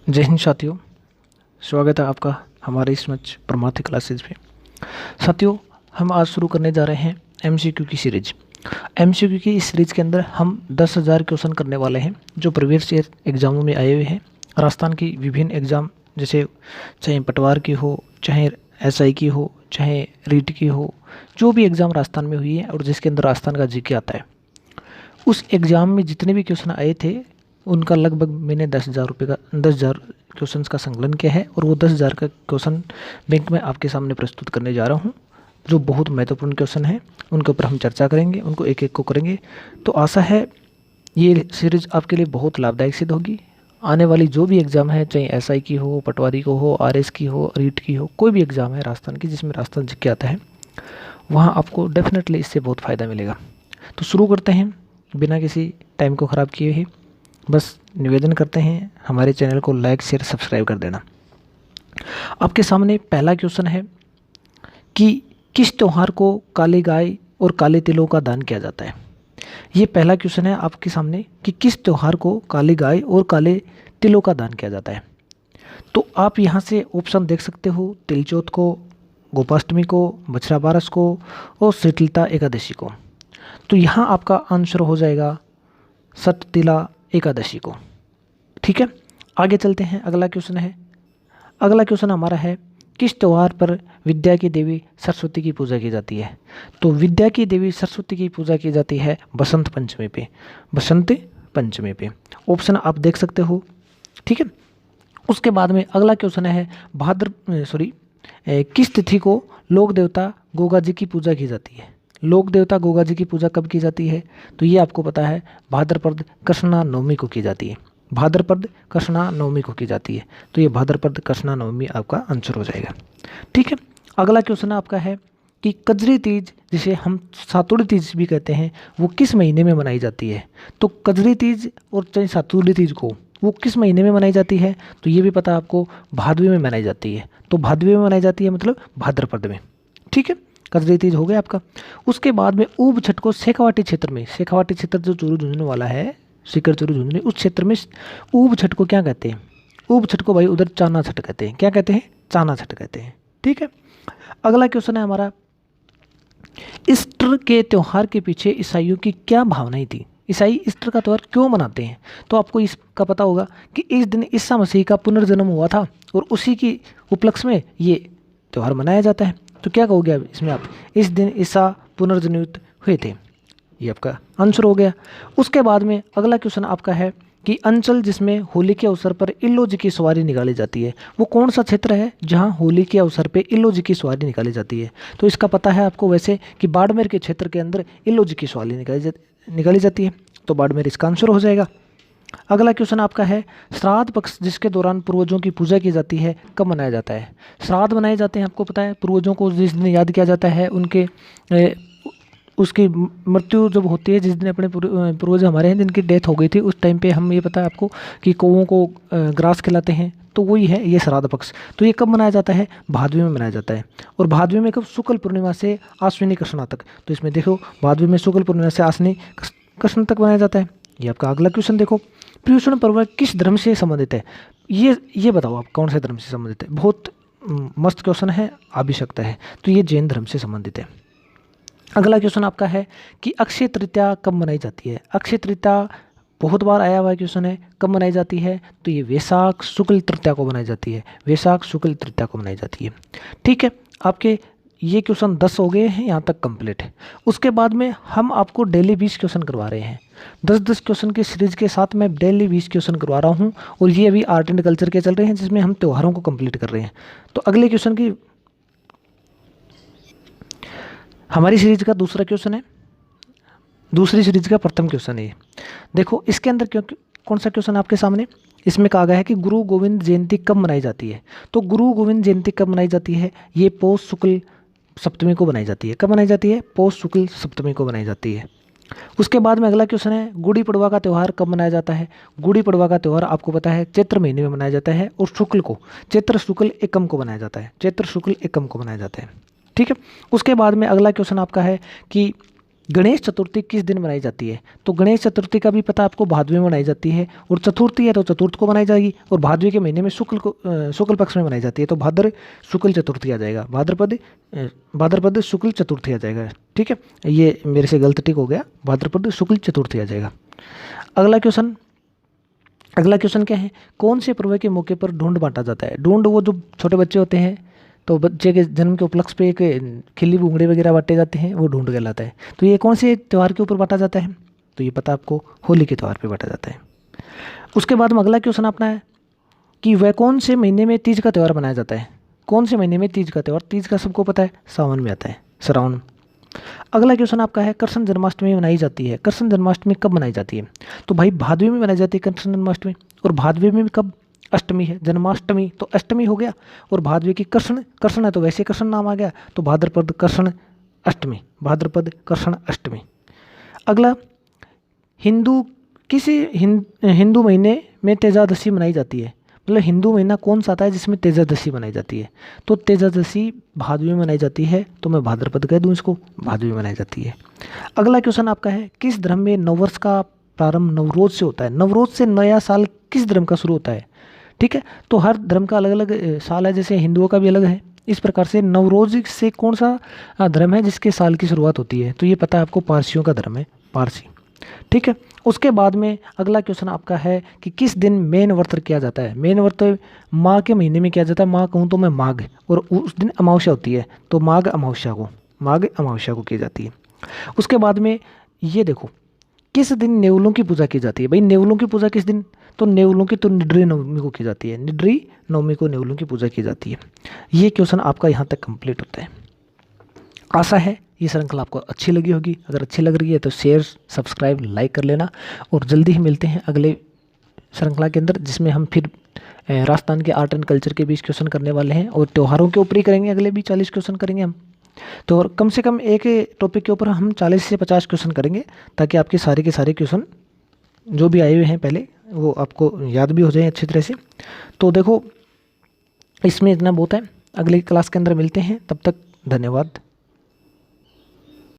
जय हिंद साथियों। स्वागत है आपका हमारे इस मंच परमार्थी क्लासेज में। साथियों, हम आज शुरू करने जा रहे हैं एमसीक्यू की सीरीज। एमसीक्यू की इस सीरीज के अंदर हम 10,000 क्वेश्चन करने वाले हैं जो प्रीवियस ईयर एग्जामों में आए हुए हैं। राजस्थान की विभिन्न एग्जाम, जैसे चाहे पटवार की हो, चाहे एसआई की हो, चाहे रीट की हो, जो भी एग्ज़ाम राजस्थान में हुई है और जिसके अंदर राजस्थान का जीके आता है, उस एग्ज़ाम में जितने भी क्वेश्चन आए थे उनका लगभग मैंने 10,000 क्वेश्चन का संकलन किया है और वो 10,000 का क्वेश्चन बैंक में आपके सामने प्रस्तुत करने जा रहा हूँ। जो बहुत महत्वपूर्ण क्वेश्चन हैं उनके ऊपर हम चर्चा करेंगे, उनको एक एक को करेंगे। तो आशा है ये सीरीज आपके लिए बहुत लाभदायक सिद्ध होगी। आने वाली जो भी एग्ज़ाम है, चाहे एसआई की हो, पटवारी को हो, आरएस की हो, रीट की हो, कोई भी एग्ज़ाम है राजस्थान की जिसमें राजस्थान जीके आता है, वहाँ आपको डेफिनेटली इससे बहुत फ़ायदा मिलेगा। तो शुरू करते हैं बिना किसी टाइम को ख़राब किए ही। बस निवेदन करते हैं हमारे चैनल को लाइक, शेयर, सब्सक्राइब कर देना। आपके सामने पहला क्वेश्चन है कि किस त्यौहार को काली गाय और काले तिलों का दान किया जाता है। ये पहला क्वेश्चन है आपके सामने कि किस त्यौहार को काली गाय और काले तिलों का दान किया जाता है। तो आप यहाँ से ऑप्शन देख सकते हो, तिल चौथ को, गोपाष्टमी को, बछड़ा बारस को और शीतलता एकादशी को। तो यहाँ आपका आंसर हो जाएगा सततिला एकादशी को। ठीक है, आगे चलते हैं। अगला क्वेश्चन है, अगला क्वेश्चन हमारा है किस त्यौहार पर विद्या की देवी सरस्वती की पूजा की जाती है। तो विद्या की देवी सरस्वती की पूजा की जाती है बसंत पंचमी पे, बसंत पंचमी पे। ऑप्शन आप देख सकते हो। ठीक है, उसके बाद में अगला क्वेश्चन है किस तिथि को लोक देवता गोगा जी की पूजा की जाती है। लोक देवता गोगा जी की पूजा कब की जाती है? तो ये आपको पता है भाद्रपद कृष्णा नवमी को की जाती है। भाद्रपद कृष्णा नवमी को की जाती है। तो ये भाद्रपद कृष्णा नवमी आपका आंसर हो जाएगा। ठीक है, अगला क्वेश्चन आपका है कि कजरी तीज, जिसे हम सातुड़ी तीज भी कहते हैं, वो किस महीने में मनाई जाती है। तो कजरी तीज और चाहे सातुड़ी तीज को वो किस महीने में मनाई जाती है? तो ये भी पता आपको, भादवी में मनाई जाती है। तो भादवी में मनाई जाती है मतलब भाद्रपद में। ठीक है, कजरी तीज हो गया आपका। उसके बाद में ऊब छठ को शेखावाटी क्षेत्र में, शेखावाटी क्षेत्र जो चूरू झुंझुनू वाला है, सीकर चूरू झुंझुनू, उस क्षेत्र में ऊब छठ को क्या कहते हैं? ऊब छठ को भाई उधर चाना छठ कहते हैं। क्या कहते हैं? चाना छठ कहते हैं। ठीक है, अगला क्वेश्चन है हमारा, ईस्टर के त्यौहार के पीछे ईसाइयों की क्या भावनाएं थी। ईसाई ईस्टर का त्यौहार क्यों मनाते हैं? तो आपको इसका पता होगा कि इस दिन ईसा मसीह का पुनर्जन्म हुआ था और उसी की उपलक्ष्य में ये त्यौहार मनाया जाता है। तो क्या कहोगे अब इसमें आप? इस दिन ईसा पुनर्जन्मित हुए थे, ये आपका आंसर हो गया। उसके बाद में अगला क्वेश्चन आपका है कि अंचल जिसमें होली के अवसर पर इल्लो जी की सवारी निकाली जाती है, वो कौन सा क्षेत्र है जहां होली के अवसर पर इल्लो जी की सवारी निकाली जाती है? तो इसका पता है आपको वैसे कि बाड़मेर के क्षेत्र के अंदर इल्लो जी की सवारी निकाली जाती है। तो बाड़मेर इसका आंसर हो जाएगा। अगला क्वेश्चन आपका है, श्राद्ध पक्ष जिसके दौरान पूर्वजों की पूजा की जाती है कब मनाया जाता है। श्राद्ध मनाए जाते हैं, आपको पता है, पूर्वजों को जिस दिन याद किया जाता है, उनके उसकी मृत्यु जब होती है, जिस दिन अपने पूर्वज हमारे हैं जिनकी डेथ हो गई थी, उस टाइम पे हम, ये पता है आपको, कि कौवों को ग्रास खिलाते हैं। तो वही है ये श्राद्ध पक्ष। तो ये कब मनाया जाता है? भादवी में मनाया जाता है। और भादवी में कब? शुक्ल पूर्णिमा से आश्विनी कृष्णा तक। तो इसमें देखो, भादवी में शुक्ल पूर्णिमा से आश्विनी कृष्ण तक मनाया जाता है। ये आपका अगला क्वेश्चन देखो, पर्युषण पर्व किस धर्म से संबंधित है। ये बताओ आप कौन से धर्म से संबंधित है। बहुत मस्त क्वेश्चन है, आ भी सकता है। तो ये जैन धर्म से संबंधित है। अगला क्वेश्चन आपका है कि अक्षय तृतीया कब मनाई जाती है। अक्षय तृतीया बहुत बार आया हुआ क्वेश्चन है, कब मनाई जाती है? तो ये वैशाख शुक्ल तृतीया को मनाई जाती है। वैशाख शुक्ल तृतीया को मनाई जाती है। ठीक है, आपके ये क्वेश्चन 10 हो गए हैं, यहाँ तक कंप्लीट है। उसके बाद में हम आपको डेली 20 क्वेश्चन करवा रहे हैं। 10-10 क्वेश्चन की सीरीज के साथ मैं डेली 20 क्वेश्चन करवा रहा हूँ और ये अभी आर्ट एंड कल्चर के चल रहे हैं जिसमें हम त्योहारों को कंप्लीट कर रहे हैं। तो अगले क्वेश्चन की, हमारी सीरीज का दूसरा क्वेश्चन है, दूसरी सीरीज का प्रथम क्वेश्चन है। देखो इसके अंदर कौन सा क्वेश्चन आपके सामने, इसमें कहा गया है कि गुरु गोविंद जयंती कब मनाई जाती है। तो गुरु गोविंद जयंती कब मनाई जाती है? ये पौष शुक्ल सप्तमी को बनाई जाती है। कब बनाई जाती है? पौष शुक्ल सप्तमी को बनाई जाती है। उसके बाद में अगला क्वेश्चन है, गुड़ी पड़वा का त्यौहार कब मनाया जाता है। गुड़ी पड़वा का त्यौहार आपको पता है चैत्र महीने में मनाया जाता है और शुक्ल को, चैत्र शुक्ल एकम को मनाया जाता है। चैत्र शुक्ल एकम को मनाया जाता है। ठीक है, उसके बाद में अगला क्वेश्चन आपका है कि गणेश चतुर्थी किस दिन मनाई जाती है? तो गणेश चतुर्थी का भी पता आपको भादवे में मनाई जाती है, और चतुर्थी है तो चतुर्थ को मनाई जाएगी, और भादवे के महीने में शुक्ल पक्ष में मनाई जाती है, तो भाद्र शुक्ल चतुर्थी आ जाएगा, भाद्रपद शुक्ल चतुर्थी आ जाएगा। ठीक है, ये मेरे से गलत टिक हो गया, भाद्रपद शुक्ल चतुर्थी आ जाएगा। अगला क्वेश्चन क्या है? कौन से पर्व के मौके पर ढूंढ बांटा जाता है? ढूंढ वो जो छोटे बच्चे होते हैं, तो बच्चे के जन्म के उपलक्ष्य पे एक खिल्ली बूंगड़े वगैरह बांटे जाते हैं, वो ढूंढ कहलाता है। तो ये कौन से त्यौहार के ऊपर बांटा जाता है? तो ये पता आपको, होली के त्यौहार पे बांटा जाता है। उसके बाद में अगला क्वेश्चन अपना है कि वह कौन से महीने में तीज का त्यौहार मनाया जाता है? कौन से महीने में तीज का त्यौहार? तीज का सबको पता है, सावन में आता है, श्रावण। अगला क्वेश्चन आपका है, कृष्ण जन्माष्टमी मनाई जाती है। कृष्ण जन्माष्टमी कब मनाई जाती है? तो भाई भादवे में मनाई जाती है कृष्ण जन्माष्टमी, और भादवे में कब? अष्टमी है, जन्माष्टमी तो अष्टमी हो गया, और भादवे की कृष्ण है तो वैसे कृष्ण नाम आ गया, तो भाद्रपद कृष्ण अष्टमी, भाद्रपद कृष्ण अष्टमी। अगला, हिंदू महीने में तेजादशी मनाई जाती है, मतलब हिंदू महीना कौन सा आता है जिसमें तेजादशी मनाई जाती है? तो तेजादशी भादवे में मनाई जाती है, तो मैं भाद्रपद कह दूं इसको, भादवे में मनाई जाती है। अगला क्वेश्चन आपका है, किस धर्म में नववर्ष का प्रारंभ नवरोज से होता है? नवरोज से नया साल किस धर्म का शुरू होता है? ठीक है, तो हर धर्म का अलग अलग साल है, जैसे हिंदुओं का भी अलग है, इस प्रकार से नवरोज से कौन सा धर्म है जिसके साल की शुरुआत होती है? तो ये पता है आपको, पारसियों का धर्म है, पारसी। ठीक है, उसके बाद में अगला क्वेश्चन आपका है कि किस दिन मेन व्रत किया जाता है? मेन व्रत माघ के महीने में किया जाता है, माघ कहूँ तो मैं माघ, और उस दिन अमावस्या होती है, तो माघ अमावस्या को की जाती है। उसके बाद में ये देखो, किस दिन नेवलों की पूजा की जाती है? भाई नेवलों की पूजा किस दिन? तो नेवलों की तो निड्री नवमी को की जाती है, निड्री नवमी को नेवलों की पूजा की जाती है। ये क्वेश्चन आपका यहाँ तक कंप्लीट होता है। आशा है ये श्रृंखला आपको अच्छी लगी होगी। अगर अच्छी लग रही है तो शेयर, सब्सक्राइब, लाइक कर लेना, और जल्दी ही मिलते हैं अगले श्रृंखला के अंदर, जिसमें हम फिर राजस्थान के आर्ट एंड कल्चर के 20 क्वेश्चन करने वाले हैं, और त्योहारों के ऊपर ही करेंगे, अगले भी 40 क्वेश्चन करेंगे हम। तो कम से कम एक टॉपिक के ऊपर हम 40 से 50 क्वेश्चन करेंगे, ताकि आपके सारे के सारे क्वेश्चन जो भी आए हुए हैं पहले, वो आपको याद भी हो जाए अच्छी तरह से। तो देखो, इसमें इतना बहुत है, अगली क्लास के अंदर मिलते हैं, तब तक धन्यवाद।